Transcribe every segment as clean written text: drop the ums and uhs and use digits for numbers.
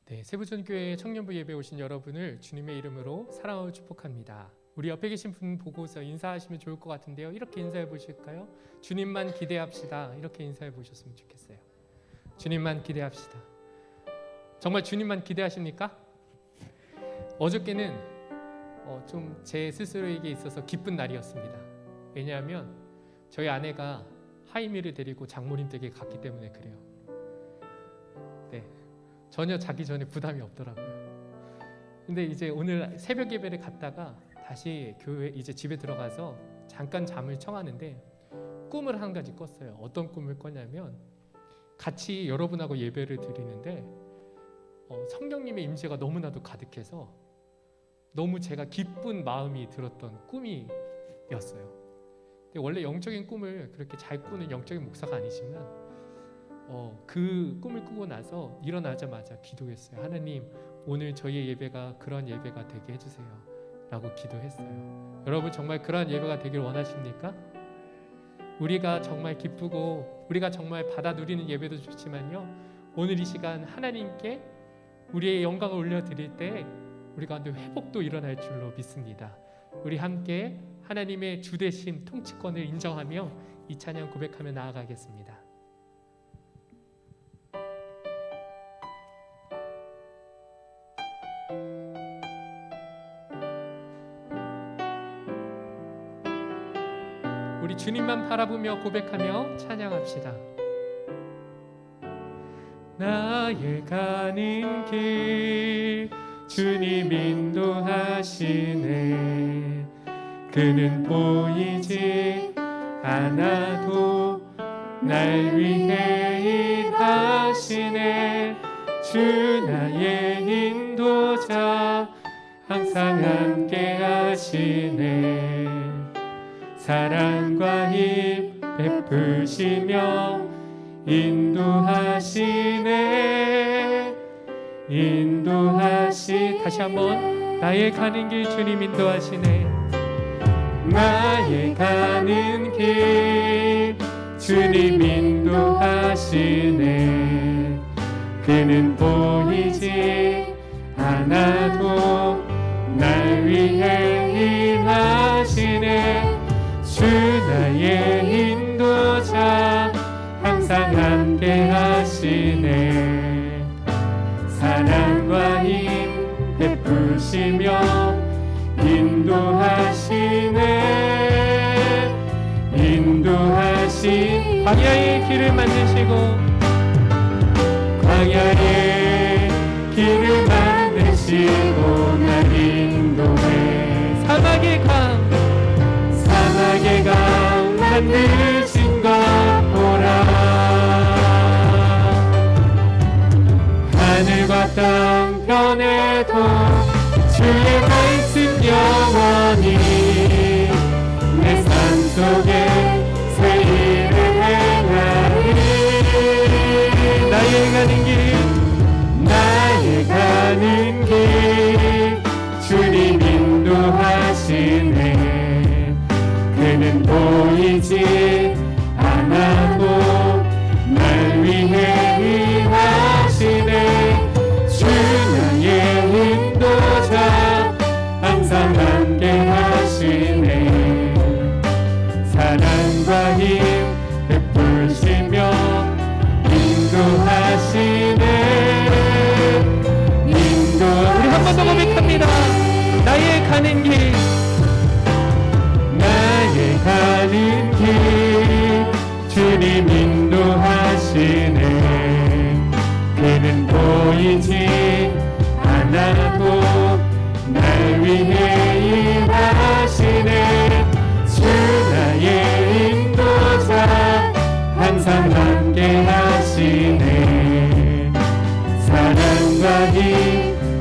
네, 세부전교회 청년부 예배 오신 여러분을 주님의 이름으로 사랑하고 축복합니다. 우리 옆에 계신 분 보고서 인사하시면 좋을 것 같은데요. 이렇게 인사해 보실까요? 주님만 기대합시다. 이렇게 인사해 보셨으면 좋겠어요. 주님만 기대합시다. 정말 주님만 기대하십니까? 어저께는 좀 제 스스로에게 있어서 기쁜 날이었습니다. 왜냐하면 저희 아내가 하이미를 데리고 장모님 댁에 갔기 때문에 그래요. 네, 전혀 자기 전에 부담이 없더라고요. 근데 이제 오늘 새벽 예배를 갔다가 다시 교회 이제 집에 들어가서 잠깐 잠을 청하는데 꿈을 한 가지 꿨어요. 어떤 꿈을 꿨냐면 같이 여러분하고 예배를 드리는데 성령님의 임재가 너무나도 가득해서 너무 제가 기쁜 마음이 들었던 꿈이었어요. 근데 원래 영적인 꿈을 그렇게 잘 꾸는 영적인 목사가 아니지만 그 꿈을 꾸고 나서 일어나자마자 기도했어요. 하나님, 오늘 저희의 예배가 그런 예배가 되게 해주세요 라고 기도했어요. 여러분 정말 그런 예배가 되길 원하십니까? 우리가 정말 기쁘고 우리가 정말 받아 누리는 예배도 좋지만요, 오늘 이 시간 하나님께 우리의 영광을 올려드릴 때 우리 가운데 회복도 일어날 줄로 믿습니다. 우리 함께 하나님의 주되심 통치권을 인정하며 이 찬양 고백하며 나아가겠습니다. 우리 주님만 바라보며 고백하며 찬양합시다. 나의 가는 길 주님 인도하시네. 그는 보이지 않아도 날 위해 일하시네. 주 나의 인도자 항상 함께 하시네. 사랑과 힘 베푸시며 인도하시네. 다시 한번 나의 가는 길 주님 인도하시네. 나의 가는 길 주님 인도하시네. 그는 보이지 않아도 날 위해 일하시네. 주 나의 인도자 항상 함께 하시네. 사랑과 힘 베푸시며 인도하신 광야의 길을 만드시고 광야의 길을 만드시고 날 인도해. 사막의 강 만드신 것 보라. 하늘과 땅 변해도 주의 말씀 영원히. 내 삶 속에 새 일을 행하리. 나의 가는 길 주님 인도하시네. 그는 보이지 않아도 날 위해 일하시네. 주 나의 인도자 항상 함께 하시네. 사랑과 힘 베푸시며 인도하시네. 우리 한 번 더 고백합니다. 나의 가는 길 주님 인도하시네. 그는 보이지 않아도 날 위해 일하시네. 주 나의 인도자 항상 함께 하시네. 사랑과 힘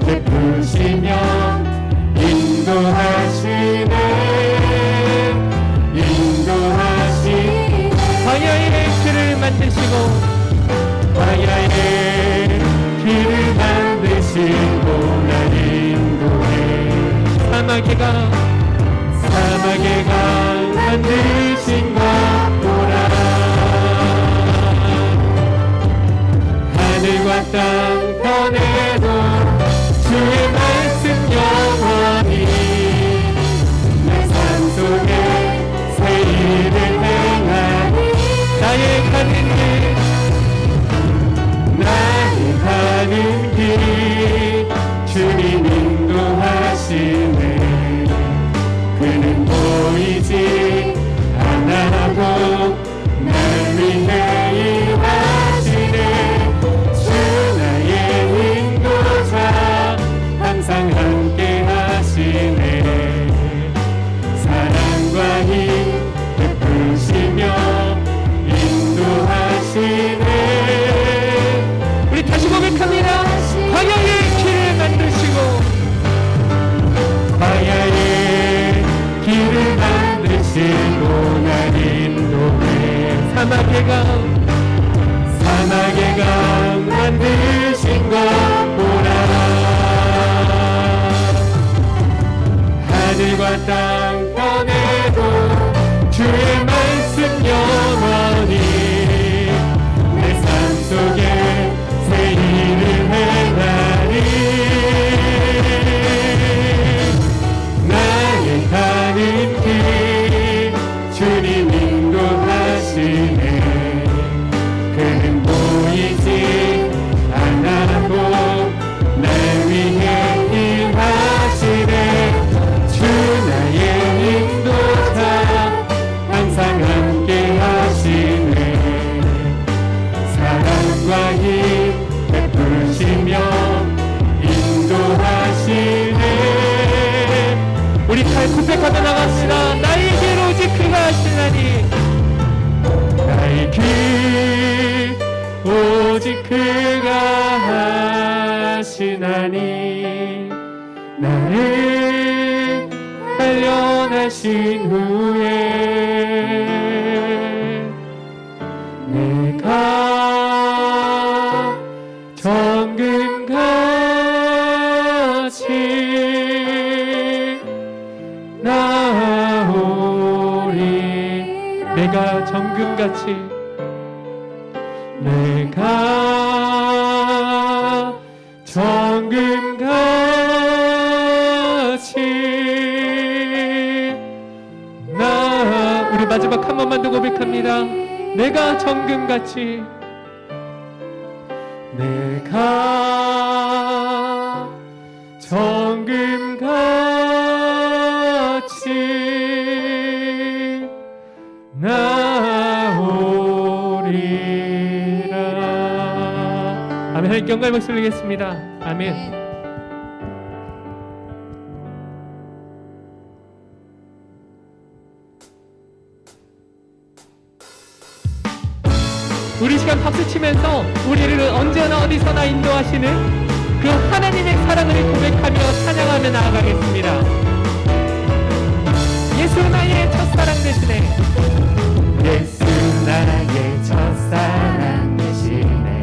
베푸시며 인도하시네. 광야의 길을 만드시고 날 인도해. 사막의 강 만드신 것 보라. 하늘과 땅 변해도 사막의 강 만드신 것 보라. 하늘과 땅 변해도 주의 말씀 영원히 내 삶 속에 새 일을 행하리. 나의 가는 길 주님 인도하시네. 그는 보이지 않아도 날 위해 일하시네. 주 나의 인도자 항상 함께 하시네. 사랑과 힘 베푸시며 인도하시네. 우리 칼 고백하며 나갑시다. 나의 길 오직 그가 하시나니. 나의 길 오직 그가 하시나니. 나를 단련하신 후에 내가 정금같이 나오리. 내가 정금같이 내가 정금같이 우리 마지막 한 번만 더 고백합니다. 내가 정금같이 내가 정금같이 나오리라. 아멘. 하나님 경배의 목소리 드리겠습니다. 아멘. 우리 시간 박수치면서 우리를 언제나 어디서나 인도하시는 그 하나님의 사랑을 고백하며 찬양하며 나아가겠습니다. 예수 나의 첫사랑 대신에 예수 나의 첫사랑 대신에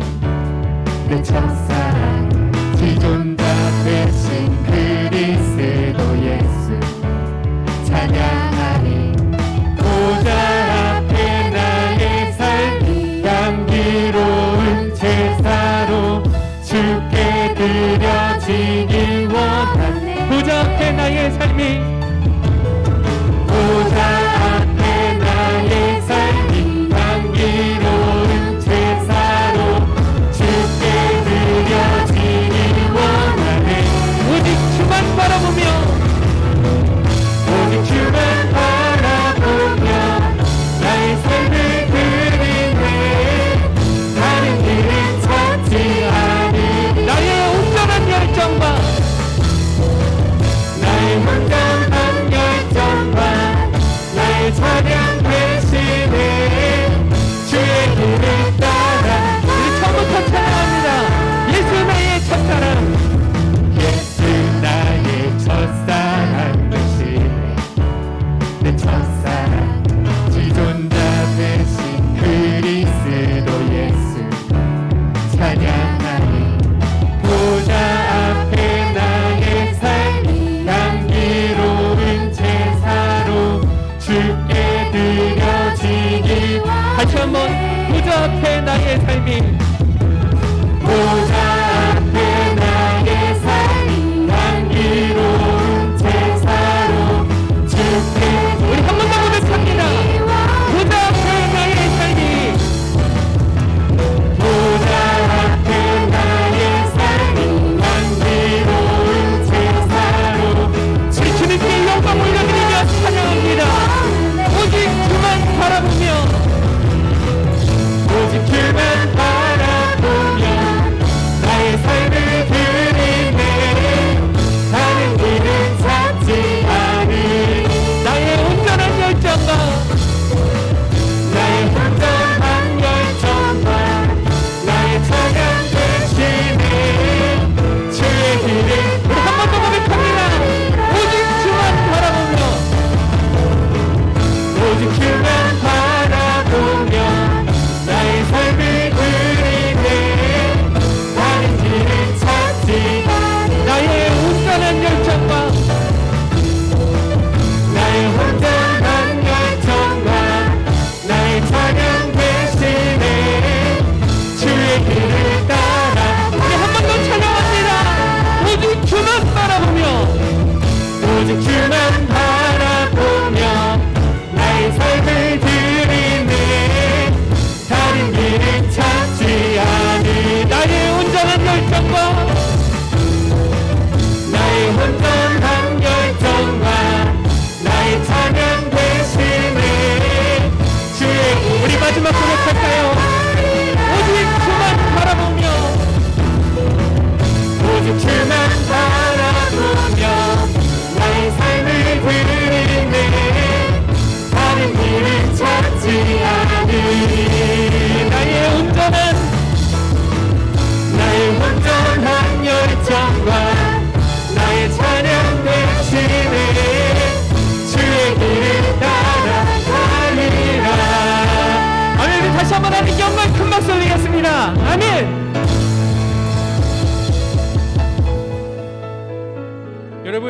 내 첫사랑 지존자 되신 그리스도 예수 찬양하리. 보좌 앞에 나의 삶이 향기로운 제사로 주께 드려지길 원하네. 보좌 앞에 나의 삶이 보좌 앞에 나의 삶이 향기로운 제사로 주께 드려지길 원하네. 오직 주만 바라보며 오직 주만 바라보며 나의 삶을 드리네. 다른 길을 찾지 않으리. 나의 온전한 열정과 나의 온전한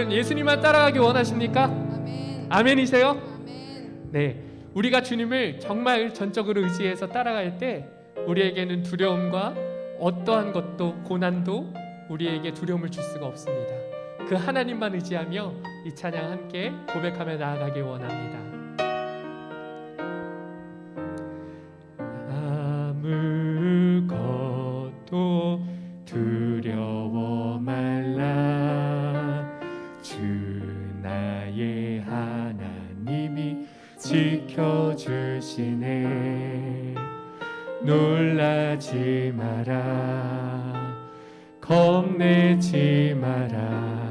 여러분 예수님만 따라가기 원하십니까? 아멘. 아멘이세요? 아멘. 네, 우리가 주님을 정말 전적으로 의지해서 따라갈 때 우리에게는 두려움과 어떠한 것도 고난도 우리에게 두려움을 줄 수가 없습니다. 그 하나님만 의지하며 이 찬양 함께 고백하며 나아가길 원합니다. 아무것도 두려워 말라. 주 나의 하나님이 지켜주시네. 놀라지 마라. 겁내지 마라.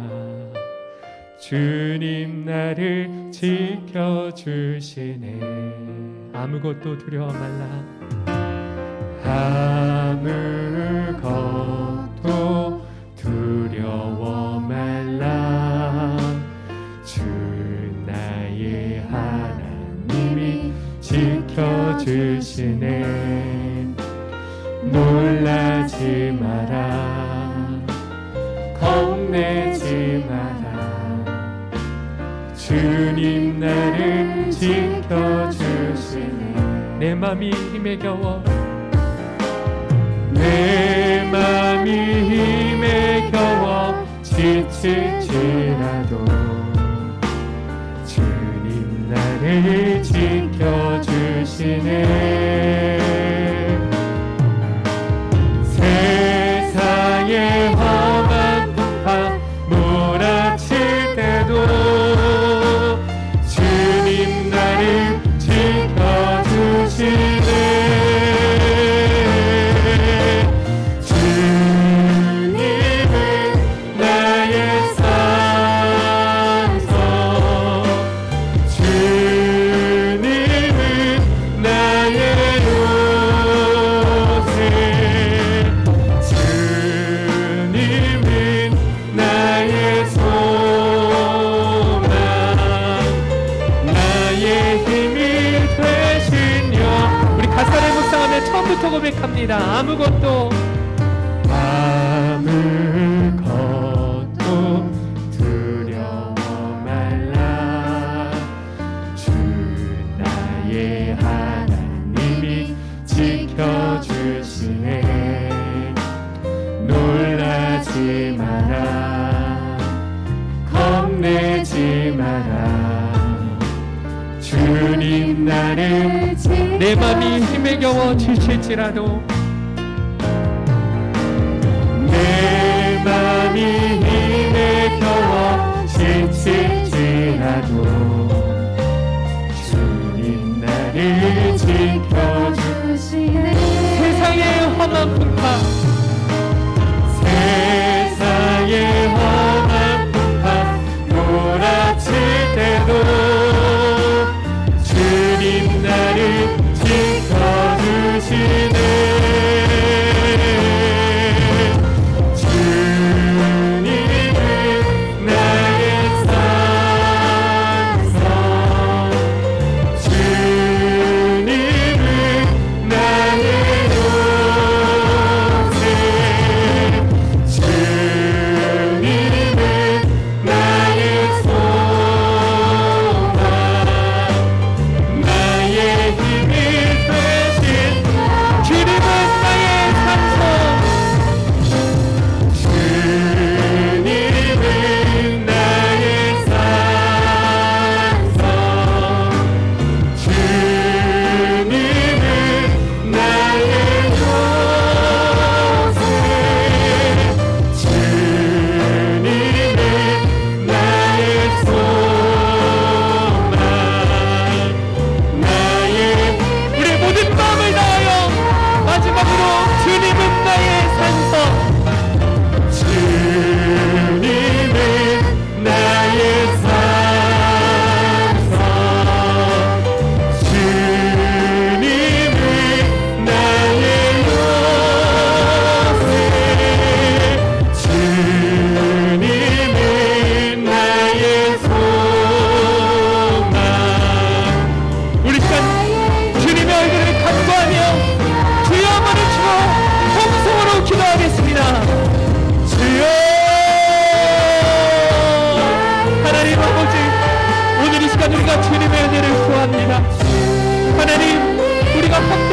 주님 나를 지켜주시네. 아무것도 두려워 말라. 아무것도 두려워 말라. 주 나의 하나님이 지켜주시네. 놀라지 마라. 겁내지 마라. 주님 나를 지켜주시네. 내 맘이 힘에 겨워, 내 맘이 힘에 겨워 지칠지라도 주님 나를 지켜주시네. 세상의 험한 풍파 몰아칠 때도 주님 나를 지켜주시네. 주님은 나의 산성, 주님은 나의 요새, 주님은 나의 소망, 나의 힘이 되시며. 우리 가사를 묵상하며 처음부터 고백합니다. 아무것도 두려워 말라. 주 나의 하나님이 지켜주시네. 놀라지 마라. 겁내지 마라. 주님 나를 내 맘이 힘에 겨워 지칠지라도, 내 맘이 힘에 겨워 지칠지라도 주님 나를 지켜주시네. 세상의 험한 풍파, 세상의 험한 풍파 몰아칠 때도 주님 나를 지켜주시네. 주님은 나의 산성, 주님은 나의 요새,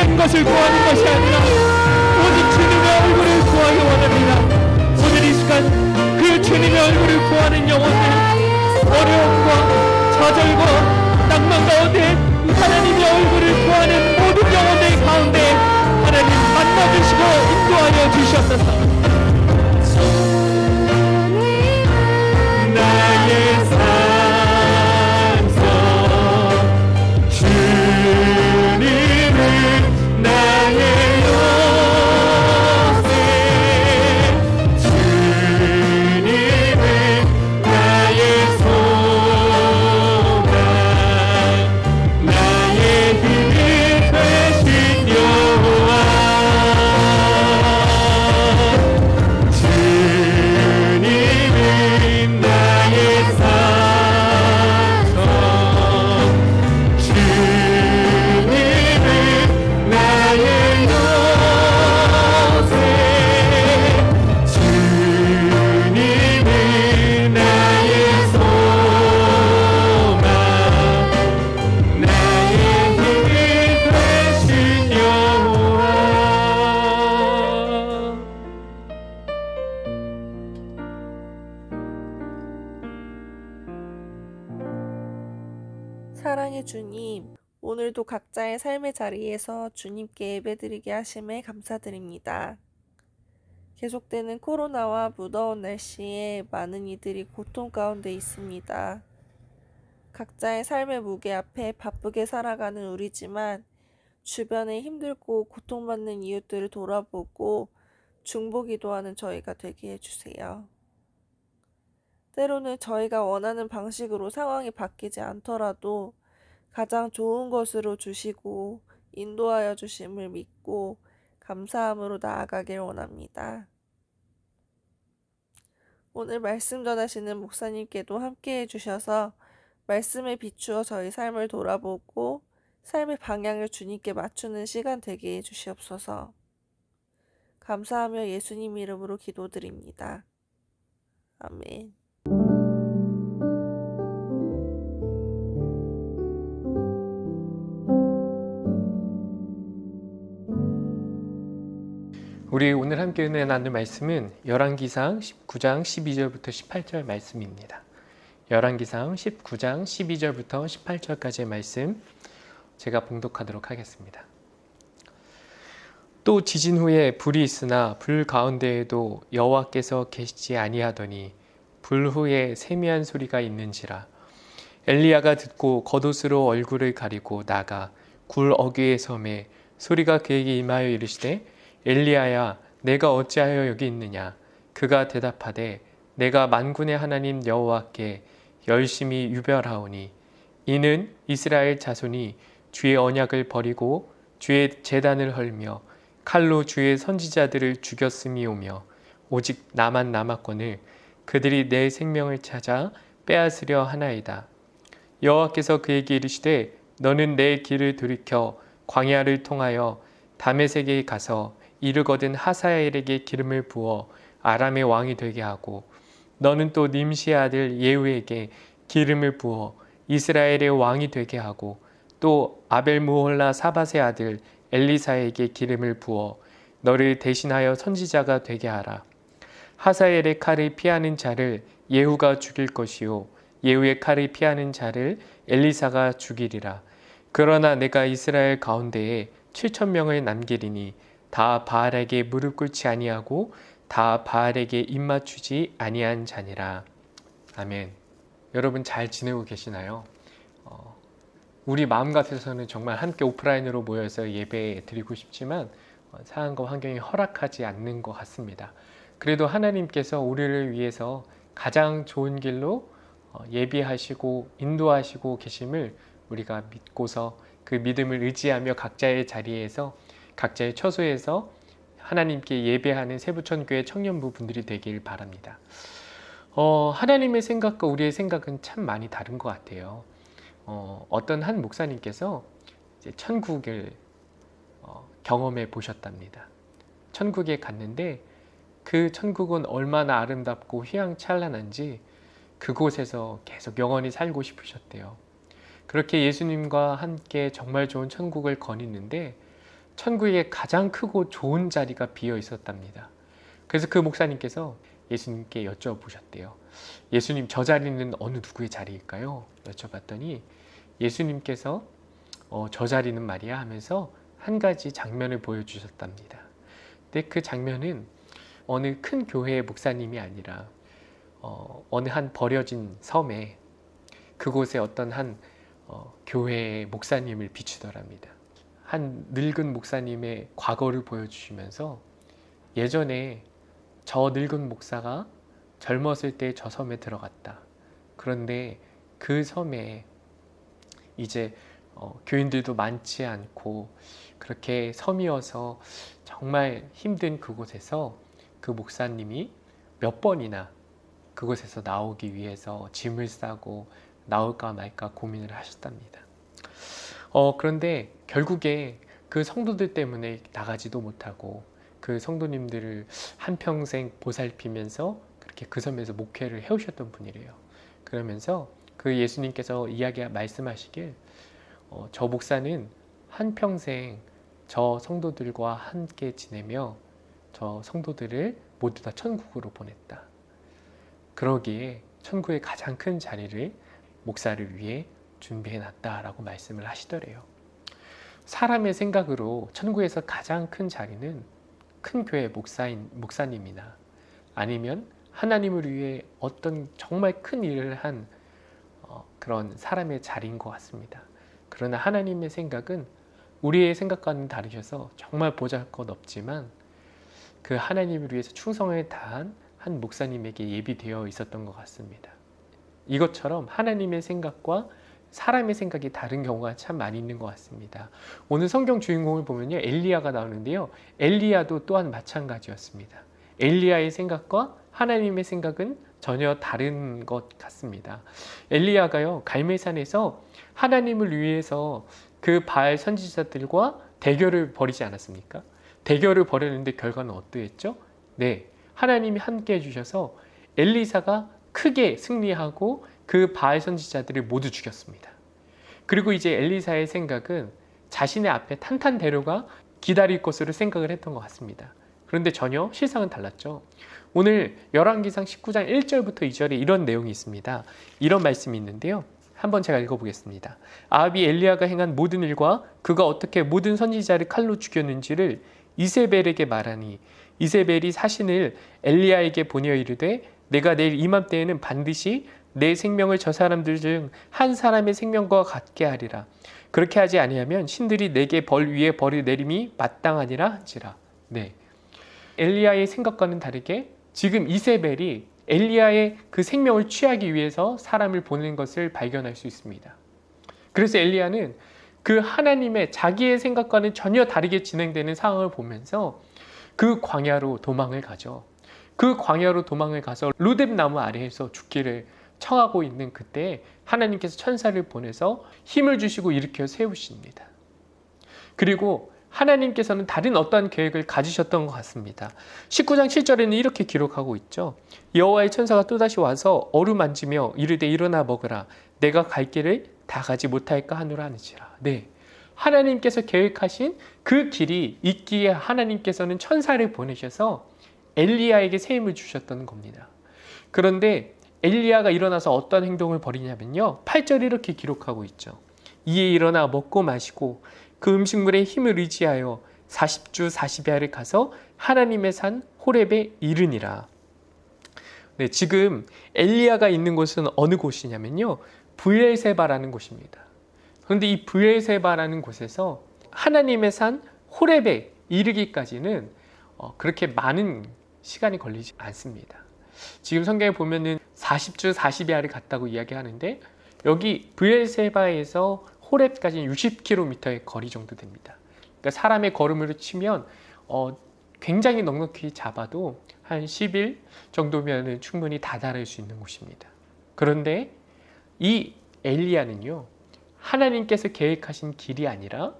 다른 것을 구하는 것이 아니라 오직 주님의 얼굴을 구하기 원합니다. 오늘 이 시간 그 주님의 얼굴을 구하는 영혼들, 어려움과 좌절과 낭만 가운데 하나님의 얼굴을 구하는 모든 영혼들 가운데 하나님 만나주시고 인도하여 주시옵소서. 나의 산성 주님은 나의 요새 주님은 나의 소망 나의 힘이 되신 여호와 주님은 나의 산성 주님은 나의 요새 주님은 나의 소망 나의 힘이 되신 여호와. 사랑의 주님, 오늘도 각자의 삶의 자리에서 주님께 예배드리게 하심에 감사드립니다. 계속되는 코로나와 무더운 날씨에 많은 이들이 고통 가운데 있습니다. 각자의 삶의 무게 앞에 바쁘게 살아가는 우리지만 주변에 힘들고 고통받는 이웃들을 돌아보고 중보기도하는 저희가 되게 해주세요. 때로는 저희가 원하는 방식으로 상황이 바뀌지 않더라도 가장 좋은 것으로 주시고 인도하여 주심을 믿고 감사함으로 나아가길 원합니다. 오늘 말씀 전하시는 목사님께도 함께 해주셔서 말씀에 비추어 저희 삶을 돌아보고 삶의 방향을 주님께 맞추는 시간 되게 해주시옵소서. 감사하며 예수님 이름으로 기도드립니다. 아멘. 우리 오늘 함께 은혜 나눌 말씀은 열왕기상 19장 12절부터 18절 말씀입니다. 열왕기상 19장 12절부터 18절까지의 말씀 제가 봉독하도록 하겠습니다. 또 지진 후에 불이 있으나 불 가운데에도 여호와께서 계시지 아니하더니 불 후에 세미한 소리가 있는지라. 엘리야가 듣고 겉옷으로 얼굴을 가리고 나가 굴 어귀의 섬에 소리가 그에게 임하여 이르시되 엘리야야 내가 어찌하여 여기 있느냐. 그가 대답하되 내가 만군의 하나님 여호와께 열심히 유별하오니 이는 이스라엘 자손이 주의 언약을 버리고 주의 제단을 헐며 칼로 주의 선지자들을 죽였음이오며 오직 나만 남았거늘 그들이 내 생명을 찾아 빼앗으려 하나이다. 여호와께서 그에게 이르시되 너는 내 길을 돌이켜 광야를 통하여 다메섹에 가서 이르거든 하사엘에게 기름을 부어 아람의 왕이 되게 하고 너는 또 님시의 아들 예후에게 기름을 부어 이스라엘의 왕이 되게 하고 또 아벨무홀라 사밧의 아들 엘리사에게 기름을 부어 너를 대신하여 선지자가 되게 하라. 하사엘의 칼을 피하는 자를 예후가 죽일 것이요 예후의 칼을 피하는 자를 엘리사가 죽이리라. 그러나 내가 이스라엘 가운데에 7,000명을 남기리니 다 바알에게 무릎 꿇지 아니하고 다 바알에게 입맞추지 아니한 자니라. 아멘. 여러분 잘 지내고 계시나요? 우리 마음 같아서는 정말 함께 오프라인으로 모여서 예배 드리고 싶지만 상황과 환경이 허락하지 않는 것 같습니다. 그래도 하나님께서 우리를 위해서 가장 좋은 길로 예비하시고 인도하시고 계심을 우리가 믿고서 그 믿음을 의지하며 각자의 자리에서 각자의 처소에서 하나님께 예배하는 세부천교회 청년부 분들이 되길 바랍니다. 하나님의 생각과 우리의 생각은 참 많이 다른 것 같아요. 어떤 한 목사님께서 이제 천국을 경험해 보셨답니다. 천국에 갔는데 그 천국은 얼마나 아름답고 휘황찬란한지 그곳에서 계속 영원히 살고 싶으셨대요. 그렇게 예수님과 함께 정말 좋은 천국을 거니는데 천국에 가장 크고 좋은 자리가 비어 있었답니다. 그래서 그 목사님께서 예수님께 여쭤보셨대요. 예수님, 저 자리는 어느 누구의 자리일까요? 여쭤봤더니 예수님께서 저 자리는 말이야 하면서 한 가지 장면을 보여주셨답니다. 근데 그 장면은 어느 큰 교회의 목사님이 아니라 어느 한 버려진 섬에 그곳에 어떤 한 교회의 목사님을 비추더랍니다. 한 늙은 목사님의 과거를 보여주시면서 예전에 저 늙은 목사가 젊었을 때 저 섬에 들어갔다. 그런데 그 섬에 이제 교인들도 많지 않고 그렇게 섬이어서 정말 힘든 그곳에서 그 목사님이 몇 번이나 그곳에서 나오기 위해서 짐을 싸고 나올까 말까 고민을 하셨답니다. 그런데 결국에 그 성도들 때문에 나가지도 못하고 그 성도님들을 한평생 보살피면서 그렇게 그 섬에서 목회를 해오셨던 분이래요. 그러면서 그 예수님께서 말씀하시길 저 목사는 한평생 저 성도들과 함께 지내며 저 성도들을 모두 다 천국으로 보냈다. 그러기에 천국의 가장 큰 자리를 목사를 위해 준비해놨다라고 말씀을 하시더래요. 사람의 생각으로 천국에서 가장 큰 자리는 큰 교회 목사님이나 아니면 하나님을 위해 어떤 정말 큰 일을 한 그런 사람의 자리인 것 같습니다. 그러나 하나님의 생각은 우리의 생각과는 다르셔서 정말 보잘것없지만 그 하나님을 위해서 충성을 다한 한 목사님에게 예비되어 있었던 것 같습니다. 이것처럼 하나님의 생각과 사람의 생각이 다른 경우가 참 많이 있는 것 같습니다. 오늘 성경 주인공을 보면요, 엘리야가 나오는데요, 엘리야도 또한 마찬가지였습니다. 엘리야의 생각과 하나님의 생각은 전혀 다른 것 같습니다. 엘리야가요, 갈멜산에서 하나님을 위해서 그 바알 선지자들과 대결을 벌이지 않았습니까? 대결을 벌였는데 결과는 어떠했죠? 네, 하나님이 함께 해주셔서 엘리사가 크게 승리하고 그 바알 선지자들을 모두 죽였습니다. 그리고 이제 엘리사의 생각은 자신의 앞에 탄탄대로가 기다릴 것으로 생각을 했던 것 같습니다. 그런데 전혀 실상은 달랐죠. 오늘 열왕기상 19장 1절부터 2절에 이런 내용이 있습니다. 이런 말씀이 있는데요, 한번 제가 읽어보겠습니다. 아합이 엘리야가 행한 모든 일과 그가 어떻게 모든 선지자를 칼로 죽였는지를 이세벨에게 말하니 이세벨이 사신을 엘리야에게 보내어 이르되 내가 내일 이맘때에는 반드시 내 생명을 저 사람들 중 한 사람의 생명과 같게 하리라. 그렇게 하지 아니하면 신들이 내게 벌 위에 벌을 내림이 마땅하니라 한지라. 네, 엘리야의 생각과는 다르게 지금 이세벨이 엘리야의 그 생명을 취하기 위해서 사람을 보낸 것을 발견할 수 있습니다. 그래서 엘리야는 그 하나님의 자기의 생각과는 전혀 다르게 진행되는 상황을 보면서 그 광야로 도망을 가죠. 그 광야로 도망을 가서 로뎁 나무 아래에서 죽기를 청하고 있는 그때 하나님께서 천사를 보내서 힘을 주시고 일으켜 세우십니다. 그리고 하나님께서는 다른 어떠한 계획을 가지셨던 것 같습니다. 19장 7절에는 이렇게 기록하고 있죠. 여호와의 천사가 또다시 와서 어루만지며 이르되 일어나 먹으라. 내가 갈 길을 다 가지 못할까 하노라 하는지라. 네, 하나님께서 계획하신 그 길이 있기에 하나님께서는 천사를 보내셔서 엘리야에게 새 힘을 주셨던 겁니다. 그런데 엘리야가 일어나서 어떤 행동을 벌이냐면요, 8절에 이렇게 기록하고 있죠. 이에 일어나 먹고 마시고 그 음식물에 힘을 의지하여 40주 40야를 가서 하나님의 산 호렙에 이르니라. 네, 지금 엘리야가 있는 곳은 어느 곳이냐면요, 브엘세바라는 곳입니다. 그런데 이 브엘세바라는 곳에서 하나님의 산 호렙에 이르기까지는 그렇게 많은 시간이 걸리지 않습니다. 지금 성경에 보면은 40주 40야를 갔다고 이야기하는데 여기 브엘세바에서 호렙까지는 60km의 거리 정도 됩니다. 그러니까 사람의 걸음으로 치면 굉장히 넉넉히 잡아도 한 10일 정도면 충분히 다다를 수 있는 곳입니다. 그런데 이 엘리야는요, 하나님께서 계획하신 길이 아니라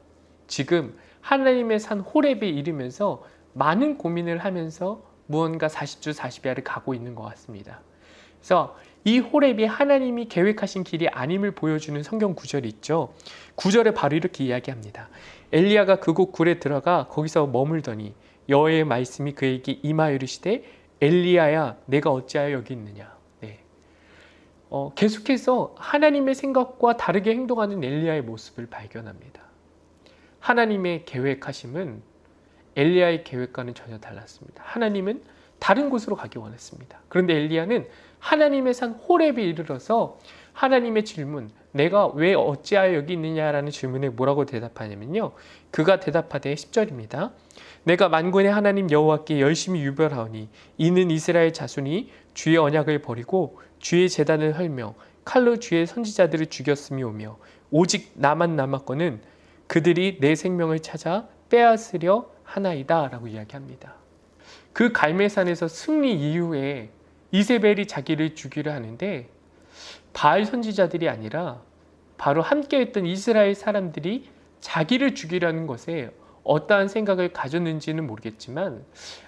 지금 하나님의 산 호렙에 이르면서 많은 고민을 하면서 무언가 40주 40야를 가고 있는 것 같습니다. 그래서 이 호렙이 하나님이 계획하신 길이 아님을 보여주는 성경 구절이 있죠. 구절에 바로 이렇게 이야기합니다. 엘리야가 그곳 굴에 들어가 거기서 머물더니 여호와의 말씀이 그에게 임하여 이르시되 엘리야야 내가 어찌하여 여기 있느냐. 네. 계속해서 하나님의 생각과 다르게 행동하는 엘리야의 모습을 발견합니다. 하나님의 계획하심은 엘리야의 계획과는 전혀 달랐습니다. 하나님은 다른 곳으로 가기 원했습니다. 그런데 엘리야는 하나님의 산 호렙에 이르러서 하나님의 질문, 내가 왜 어찌하여 여기 있느냐라는 질문에 뭐라고 대답하냐면요. 그가 대답하되 10절입니다. 내가 만군의 하나님 여호와께 열심히 유별하오니 이는 이스라엘 자손이 주의 언약을 버리고 주의 제단을 헐며 칼로 주의 선지자들을 죽였음이오며 오직 나만 남았거는 그들이 내 생명을 찾아 빼앗으려 하나이다 라고 이야기합니다. 그 갈멜산에서 승리 이후에 이세벨이 자기를 죽이려 하는데 바알 선지자들이 아니라 바로 함께했던 이스라엘 사람들이 자기를 죽이려는 것에 어떠한 생각을 가졌는지는 모르겠지만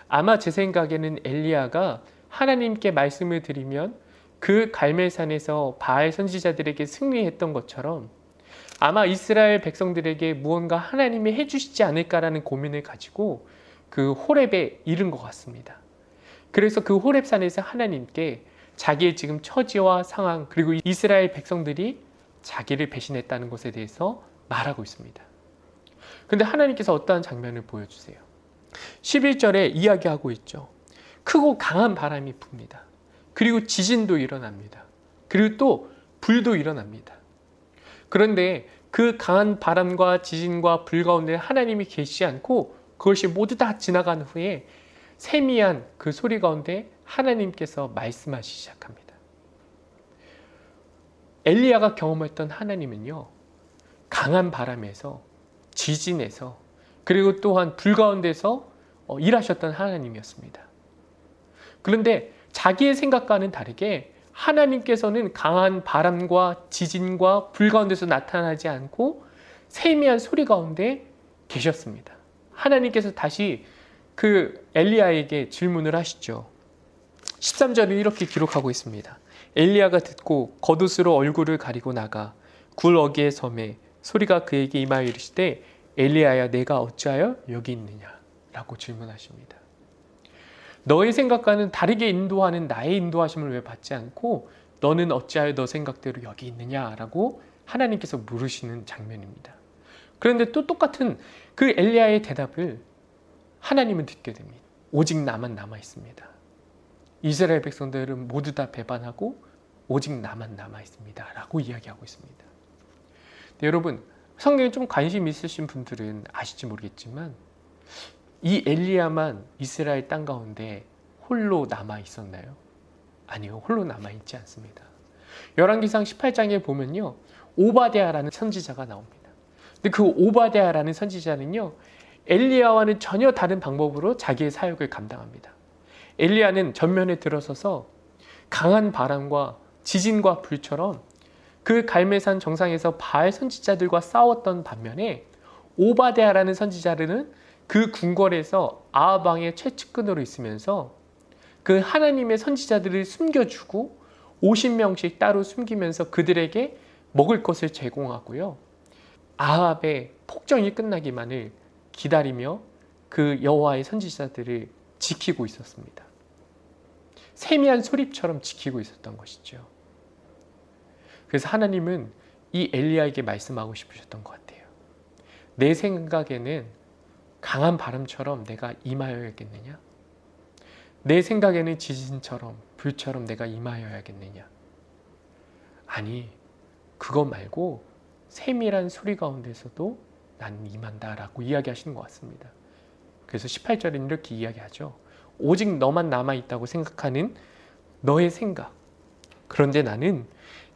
아마 제 생각에는 엘리야가 하나님께 말씀을 드리면 그 갈멜산에서 바알 선지자들에게 승리했던 것처럼 아마 이스라엘 백성들에게 무언가 하나님이 해주시지 않을까라는 고민을 가지고 그 호렙에 이른 것 같습니다. 그래서 그 호렙산에서 하나님께 자기의 지금 처지와 상황 그리고 이스라엘 백성들이 자기를 배신했다는 것에 대해서 말하고 있습니다. 그런데 하나님께서 어떠한 장면을 보여주세요. 11절에 이야기하고 있죠. 크고 강한 바람이 붑니다. 그리고 지진도 일어납니다. 그리고 또 불도 일어납니다. 그런데 그 강한 바람과 지진과 불 가운데 하나님이 계시지 않고 그것이 모두 다 지나간 후에 세미한 그 소리 가운데 하나님께서 말씀하시기 시작합니다. 엘리야가 경험했던 하나님은요, 강한 바람에서, 지진에서, 그리고 또한 불 가운데서 일하셨던 하나님이었습니다. 그런데 자기의 생각과는 다르게 하나님께서는 강한 바람과 지진과 불 가운데서 나타나지 않고 세미한 소리 가운데 계셨습니다. 하나님께서 다시 그 엘리야에게 질문을 하시죠. 13절은 이렇게 기록하고 있습니다. 엘리야가 듣고 겉옷으로 얼굴을 가리고 나가 굴 어귀에 섬에 소리가 그에게 임하여 이르시되 엘리야야 내가 어찌하여 여기 있느냐 라고 질문하십니다. 너의 생각과는 다르게 인도하는 나의 인도하심을 왜 받지 않고 너는 어찌하여 너 생각대로 여기 있느냐라고 하나님께서 물으시는 장면입니다. 그런데 또 똑같은 그 엘리야의 대답을 하나님은 듣게 됩니다. 오직 나만 남아 있습니다. 이스라엘 백성들은 모두 다 배반하고 오직 나만 남아 있습니다 라고 이야기하고 있습니다. 네, 여러분 성경에 좀 관심 있으신 분들은 아실지 모르겠지만 이 엘리야만 이스라엘 땅 가운데 홀로 남아 있었나요? 아니요, 홀로 남아 있지 않습니다. 열왕기상 18장에 보면요, 오바댜라는 선지자가 나옵니다. 근데 그 오바댜라는 선지자는요, 엘리야와는 전혀 다른 방법으로 자기의 사역을 감당합니다. 엘리야는 전면에 들어서서 강한 바람과 지진과 불처럼 그 갈멜산 정상에서 바알 선지자들과 싸웠던 반면에 오바댜라는 선지자는 그 궁궐에서 아합 왕의 최측근으로 있으면서 그 하나님의 선지자들을 숨겨주고 50명씩 따로 숨기면서 그들에게 먹을 것을 제공하고요. 아합의 폭정이 끝나기만을 기다리며 그 여호와의 선지자들을 지키고 있었습니다. 세미한 소립처럼 지키고 있었던 것이죠. 그래서 하나님은 이 엘리야에게 말씀하고 싶으셨던 것 같아요. 내 생각에는 강한 바람처럼 내가 임하여야겠느냐? 내 생각에는 지진처럼 불처럼 내가 임하여야겠느냐? 아니, 그거 말고 세밀한 소리 가운데서도 난 임한다라고 이야기하시는 것 같습니다. 그래서 18절에는 이렇게 이야기하죠. 오직 너만 남아있다고 생각하는 너의 생각. 그런데 나는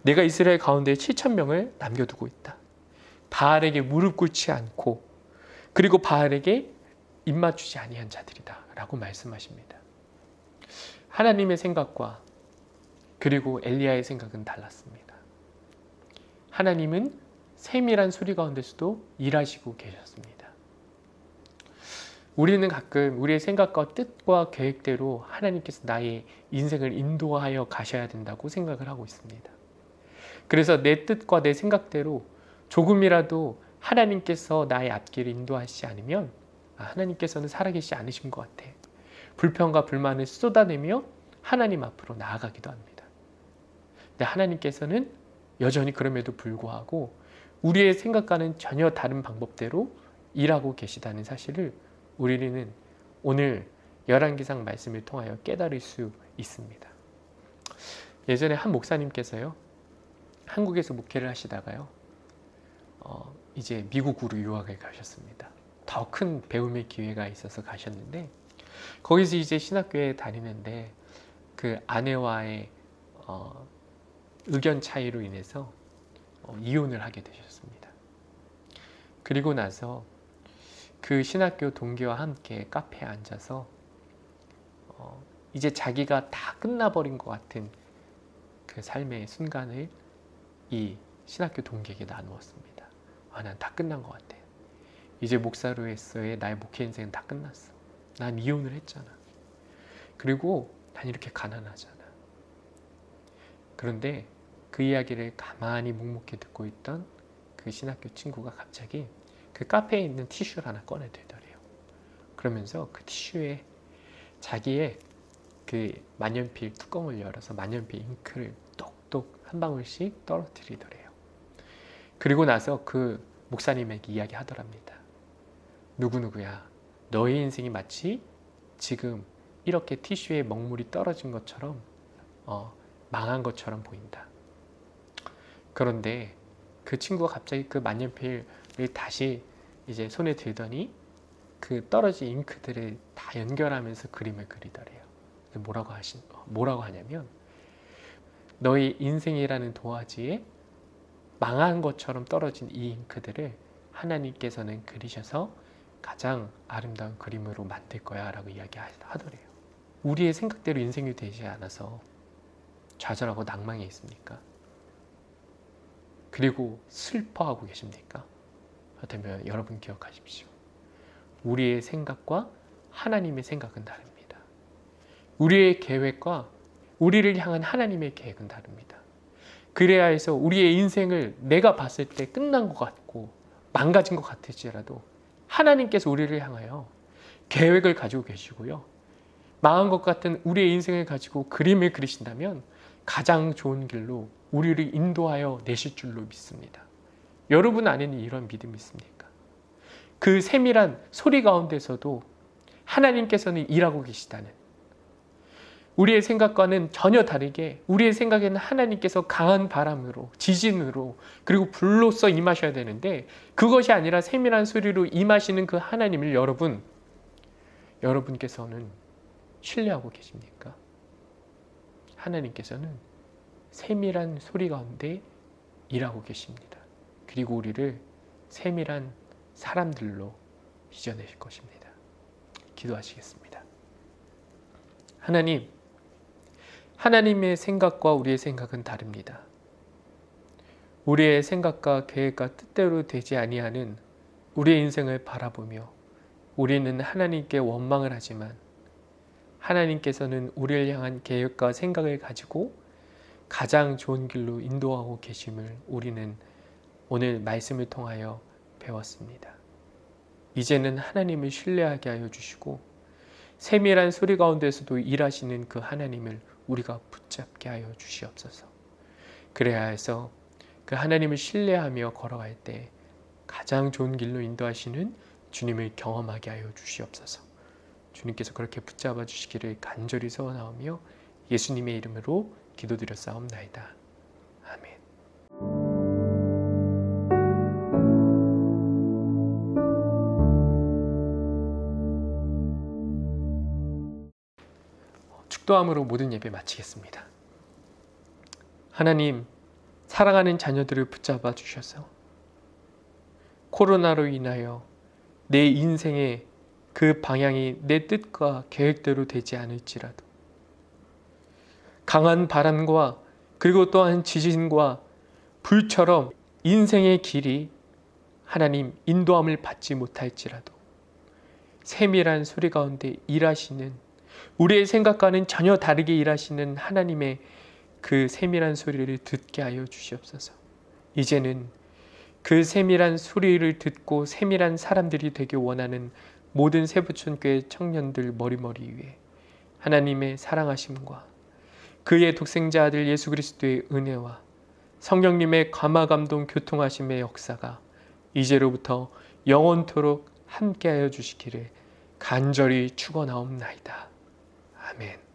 내가 이스라엘 가운데 7,000명을 남겨두고 있다. 바알에게 무릎 꿇지 않고 그리고 바알에게 입맞추지 아니한 자들이다 라고 말씀하십니다. 하나님의 생각과 그리고 엘리야의 생각은 달랐습니다. 하나님은 세밀한 소리 가운데서도 일하시고 계셨습니다. 우리는 가끔 우리의 생각과 뜻과 계획대로 하나님께서 나의 인생을 인도하여 가셔야 된다고 생각을 하고 있습니다. 그래서 내 뜻과 내 생각대로 조금이라도 하나님께서 나의 앞길을 인도하시지 않으면 하나님께서는 살아계시지 않으신 것 같아. 불평과 불만을 쏟아내며 하나님 앞으로 나아가기도 합니다. 근데 하나님께서는 여전히 그럼에도 불구하고 우리의 생각과는 전혀 다른 방법대로 일하고 계시다는 사실을 우리는 오늘 열왕기상 말씀을 통하여 깨달을 수 있습니다. 예전에 한 목사님께서요, 한국에서 목회를 하시다가요, 이제 미국으로 유학을 가셨습니다. 더 큰 배움의 기회가 있어서 가셨는데, 거기서 이제 신학교에 다니는데 그 아내와의 의견 차이로 인해서 이혼을 하게 되셨습니다. 그리고 나서 그 신학교 동기와 함께 카페에 앉아서 이제 자기가 다 끝나버린 것 같은 그 삶의 순간을 이 신학교 동기에게 나누었습니다. 난 다 끝난 것 같아. 이제 목사로서의 나의 목회 인생은 다 끝났어. 난 이혼을 했잖아. 그리고 난 이렇게 가난하잖아. 그런데 그 이야기를 가만히 묵묵히 듣고 있던 그 신학교 친구가 갑자기 그 카페에 있는 티슈를 하나 꺼내들더래요. 그러면서 그 티슈에 자기의 그 만년필 뚜껑을 열어서 만년필 잉크를 똑똑 한 방울씩 떨어뜨리더래요. 그리고 나서 그 목사님에게 이야기하더랍니다. 누구누구야, 너의 인생이 마치 지금 이렇게 티슈에 먹물이 떨어진 것처럼 망한 것처럼 보인다. 그런데 그 친구가 갑자기 그 만년필을 다시 이제 손에 들더니 그 떨어진 잉크들을 다 연결하면서 그림을 그리더래요. 뭐라고 하냐면, 너의 인생이라는 도화지에 망한 것처럼 떨어진 이 잉크들을 하나님께서는 그리셔서 가장 아름다운 그림으로 만들 거야 라고 이야기하더래요. 우리의 생각대로 인생이 되지 않아서 좌절하고 낭망해 있습니까? 그리고 슬퍼하고 계십니까? 그렇다면 여러분 기억하십시오. 우리의 생각과 하나님의 생각은 다릅니다. 우리의 계획과 우리를 향한 하나님의 계획은 다릅니다. 그래야 해서 우리의 인생을 내가 봤을 때 끝난 것 같고 망가진 것 같을지라도 하나님께서 우리를 향하여 계획을 가지고 계시고요, 망한 것 같은 우리의 인생을 가지고 그림을 그리신다면 가장 좋은 길로 우리를 인도하여 내실 줄로 믿습니다. 여러분 안에는 이런 믿음이 있습니까? 그 세밀한 소리 가운데서도 하나님께서는 일하고 계시다는, 우리의 생각과는 전혀 다르게 우리의 생각에는 하나님께서 강한 바람으로, 지진으로, 그리고 불로써 임하셔야 되는데 그것이 아니라 세밀한 소리로 임하시는 그 하나님을 여러분께서는 신뢰하고 계십니까? 하나님께서는 세밀한 소리 가운데 일하고 계십니다. 그리고 우리를 세밀한 사람들로 빚어내실 것입니다. 기도하시겠습니다. 하나님의 생각과 우리의 생각은 다릅니다. 우리의 생각과 계획과 뜻대로 되지 아니하는 우리의 인생을 바라보며 우리는 하나님께 원망을 하지만 하나님께서는 우리를 향한 계획과 생각을 가지고 가장 좋은 길로 인도하고 계심을 우리는 오늘 말씀을 통하여 배웠습니다. 이제는 하나님을 신뢰하게 하여 주시고 세밀한 소리 가운데서도 일하시는 그 하나님을 우리가 붙잡게 하여 주시옵소서. 그래야 해서 그 하나님을 신뢰하며 걸어갈 때 가장 좋은 길로 인도하시는 주님을 경험하게 하여 주시옵소서. 주님께서 그렇게 붙잡아 주시기를 간절히 소원하오며 예수님의 이름으로 기도드렸사옵나이다. 아멘. 축도함으로 모든 예배 마치겠습니다. 하나님, 사랑하는 자녀들을 붙잡아 주셔서 코로나로 인하여 내 인생의 그 방향이 내 뜻과 계획대로 되지 않을지라도 강한 바람과 그리고 또한 지진과 불처럼 인생의 길이 하나님 인도함을 받지 못할지라도 세밀한 소리 가운데 일하시는, 우리의 생각과는 전혀 다르게 일하시는 하나님의 그 세밀한 소리를 듣게 하여 주시옵소서. 이제는 그 세밀한 소리를 듣고 세밀한 사람들이 되기 원하는 모든 세부촌교회 청년들 머리머리 위에 하나님의 사랑하심과 그의 독생자 아들 예수 그리스도의 은혜와 성령님의 감화감동 교통하심의 역사가 이제로부터 영원토록 함께하여 주시기를 간절히 축원하옵나이다. 아멘.